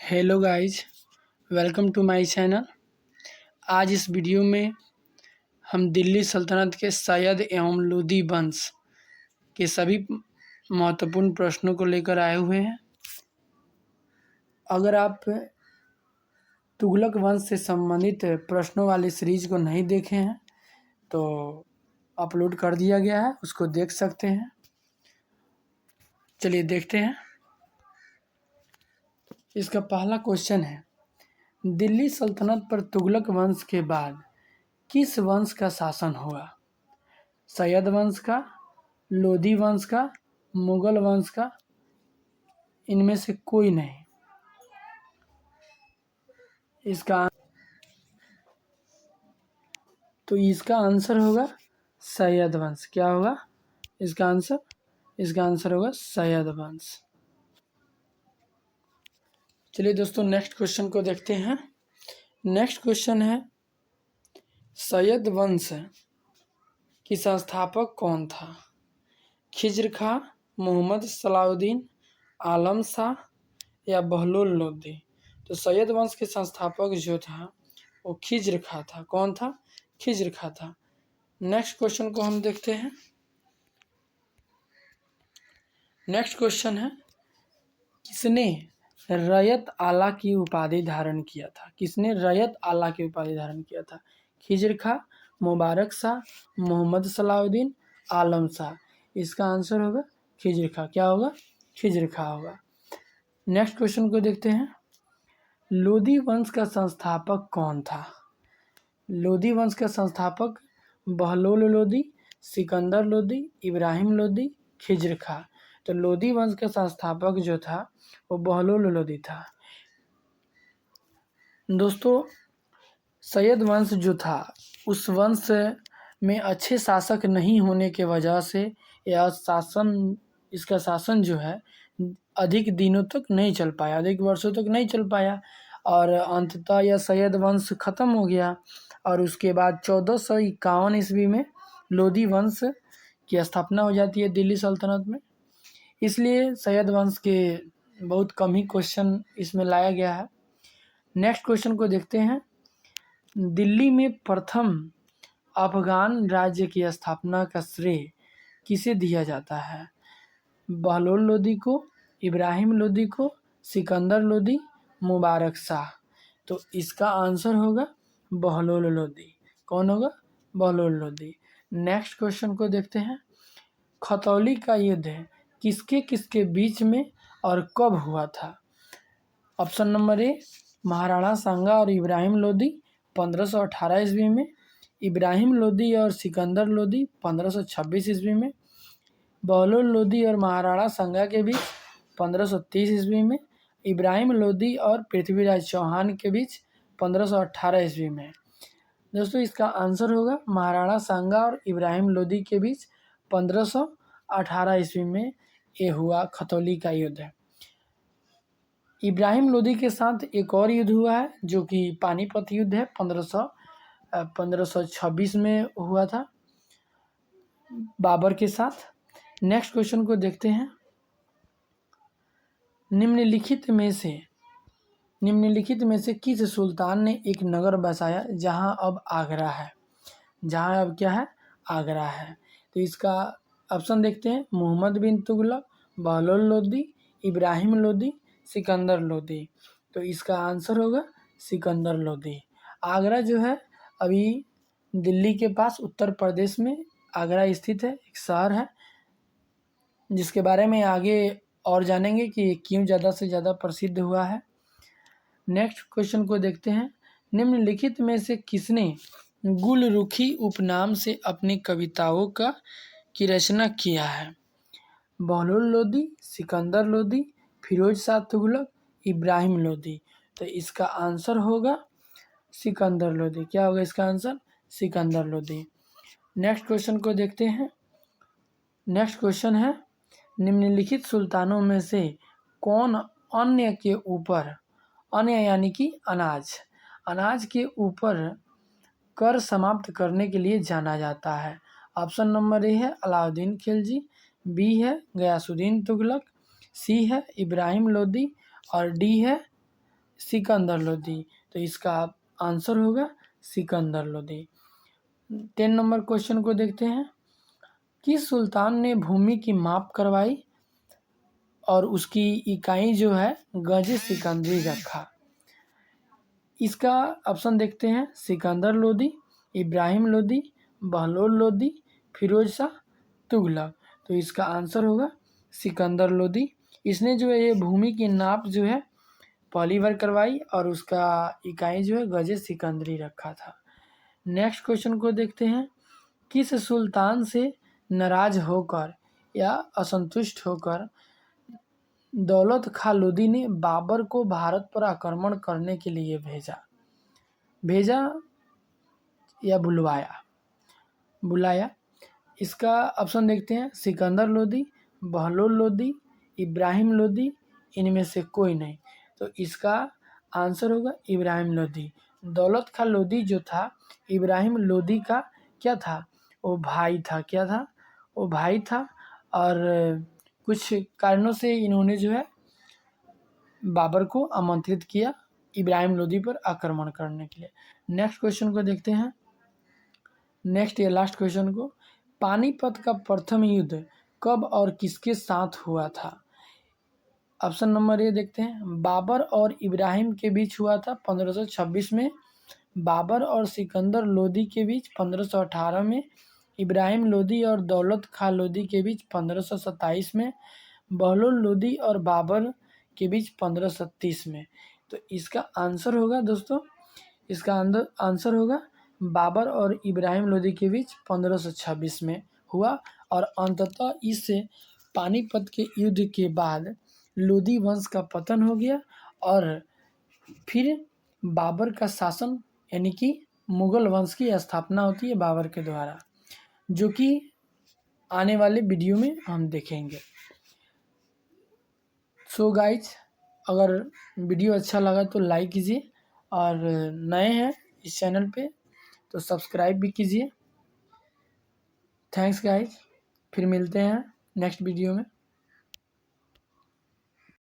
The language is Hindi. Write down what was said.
Hello guys, welcome to my channel. आज इस वीडियो में हम दिल्ली सल्तनत के सैयद एवं लोदी वंश के सभी महत्वपूर्ण प्रश्नों को लेकर आए हुए हैं। अगर आप तुगलक वंश से संबंधित प्रश्नों वाली सीरीज को नहीं देखे हैं तो अपलोड कर दिया गया है, उसको देख सकते हैं। चलिए देखते हैं। इसका पहला क्वेश्चन है, दिल्ली सल्तनत पर तुगलक वंश के बाद किस वंश का शासन हुआ? सैयद वंश का, लोदी वंश का, मुगल वंश का, इनमें से कोई नहीं। इसका आंसर होगा सैयद वंश। क्या होगा इसका आंसर? इसका आंसर होगा सैयद वंश। चलिए दोस्तों, नेक्स्ट क्वेश्चन को देखते हैं। नेक्स्ट क्वेश्चन है, सैयद वंश की संस्थापक कौन था? खिज्र खां, मोहम्मद सलाउद्दीन, आलम शाह या बहलोल लोदी? तो सैयद वंश के संस्थापक जो था वो खिज्र खां था। कौन था? खिज्र खां था। नेक्स्ट क्वेश्चन को हम देखते हैं। नेक्स्ट क्वेश्चन है, किसने रयत आला की उपाधि धारण किया था? किसने रयत आला की उपाधि धारण किया था? खिज्र खां, मुबारक शाह, मोहम्मद सलाउद्दीन, आलम शाह? इसका आंसर होगा खिज्र खां। क्या होगा? खिज्र खां होगा। नेक्स्ट क्वेश्चन को देखते हैं, लोदी वंश का संस्थापक कौन था? लोदी वंश का संस्थापक बहलोल लोदी, सिकंदर लोदी, इब्राहिम लोदी, खिज्र खां? तो लोदी वंश का संस्थापक जो था वो बहलोल लोदी था। दोस्तों, सैयद वंश जो था उस वंश में अच्छे शासक नहीं होने के वजह से इसका शासन जो है अधिक दिनों तक नहीं चल पाया, अधिक वर्षों तक नहीं चल पाया और अंततः यह सैयद वंश खत्म हो गया। और उसके बाद 1451 ईस्वी में लोदी वंश की स्थापना हो जाती है दिल्ली सल्तनत में। इसलिए सैयद वंश के बहुत कम ही क्वेश्चन इसमें लाया गया है। नेक्स्ट क्वेश्चन को देखते हैं, दिल्ली में प्रथम अफगान राज्य की स्थापना का श्रेय किसे दिया जाता है? बहलोल लोदी को, इब्राहिम लोदी को, सिकंदर लोदी, मुबारक शाह? तो इसका आंसर होगा बहलोल लोदी। कौन होगा? बहलोल लोदी। नेक्स्ट क्वेश्चन को देखते हैं, खतौली का युद्ध किसके किसके बीच में और कब हुआ था? ऑप्शन नंबर ए, महाराणा सांगा और इब्राहिम लोदी 1518 ईस्वी में, इब्राहिम लोदी और सिकंदर लोदी 1526 ईस्वी में, बहलोल लोदी और महाराणा सांगा के बीच 1530 ईस्वी में, इब्राहिम लोदी और पृथ्वीराज चौहान के बीच 1518 ईस्वी में। दोस्तों, इसका आंसर होगा महाराणा सांगा और इब्राहिम लोदी के बीच 1518 ईस्वी में ये हुआ खतौली का युद्ध। इब्राहिम लोदी के साथ एक और युद्ध हुआ है जो कि पानीपत युद्ध है, 1526 में हुआ था बाबर के साथ। नेक्स्ट क्वेश्चन को देखते हैं, निम्नलिखित में से किस सुल्तान ने एक नगर बसाया जहां अब आगरा है? जहां अब क्या है? आगरा है। तो इसका ऑप्शन देखते हैं, मोहम्मद बिन तुगलक, बहलोल लोदी, इब्राहिम लोदी, सिकंदर लोदी? तो इसका आंसर होगा सिकंदर लोदी। आगरा जो है अभी दिल्ली के पास उत्तर प्रदेश में आगरा स्थित है, एक शहर है जिसके बारे में आगे और जानेंगे कि क्यों ज़्यादा से ज़्यादा प्रसिद्ध हुआ है। नेक्स्ट क्वेश्चन को देखते हैं, निम्नलिखित में से किसने गुलरुखी उपनाम से अपनी कविताओं की रचना किया है? बहलोल लोदी, सिकंदर लोदी, फिरोज शाह तुगलक, इब्राहिम लोदी? तो इसका आंसर होगा सिकंदर लोदी। क्या होगा इसका answer? Sikandar Lodi. Next question को देखते हैं। नेक्स्ट क्वेश्चन है, निम्नलिखित सुल्तानों में से कौन अन्य यानी कि अनाज के ऊपर कर समाप्त करने के लिए जाना जाता है? ऑप्शन नंबर ए है अलाउद्दीन खिलजी, बी है गयासुद्दीन तुगलक, सी है इब्राहिम लोदी और डी है सिकंदर लोदी। तो इसका आंसर होगा सिकंदर लोदी। 10 नंबर क्वेश्चन को देखते हैं। किस सुल्तान ने भूमि की माप करवाई और उसकी इकाई जो है गज सिकंदरी रखा? इसका ऑप्शन देखते हैं। सिकंदर लोदी, इब्राहिम लोदी, बहलोल लोदी, फिरोज शाह तुगलक। तो इसका आंसर होगा सिकंदर लोदी। इसने जो है ये भूमि की नाप जो है पहली बार करवाई और उसका इकाई जो है गज सिकंदरी रखा था। नेक्स्ट क्वेश्चन को देखते हैं। किस सुल्तान से नाराज होकर या असंतुष्ट होकर दौलत खां लोदी ने बाबर को भारत पर आक्रमण करने के लिए भेजा या बुलाया? इसका ऑप्शन देखते हैं। सिकंदर लोदी, बहलोल लोदी, इब्राहिम लोदी, इनमें से कोई नहीं। तो इसका आंसर होगा इब्राहिम लोदी। दौलत खां लोदी जो था इब्राहिम लोदी का क्या था? वो भाई था। क्या था? वो भाई था। और कुछ कारणों से इन्होंने जो है बाबर को आमंत्रित किया इब्राहिम लोदी पर आक्रमण करने के लिए। नेक्स्ट क्वेश्चन को देखते हैं। नेक्स्ट या लास्ट क्वेश्चन को। पानीपत का प्रथम युद्ध कब और किसके साथ हुआ था? ऑप्शन नंबर ए देखते हैं। बाबर और इब्राहिम के बीच हुआ था 1526 में। बाबर और सिकंदर लोदी के बीच 1518 में। इब्राहिम लोदी और दौलत खां लोदी के बीच 1527 में। बहलोल लोदी और बाबर के बीच 1530 में। तो इसका आंसर होगा दोस्तों, इसका आंसर होगा बाबर और इब्राहिम लोदी के बीच 1526 में हुआ। और अंततः इस पानीपत के युद्ध के बाद लोदी वंश का पतन हो गया और फिर बाबर का शासन यानी कि मुगल वंश की स्थापना होती है बाबर के द्वारा, जो कि आने वाले वीडियो में हम देखेंगे। सो गाइज, अगर वीडियो अच्छा लगा तो लाइक कीजिए और नए हैं इस चैनल पे तो सब्सक्राइब भी कीजिए। थैंक्स गाइज, फिर मिलते हैं नेक्स्ट वीडियो में।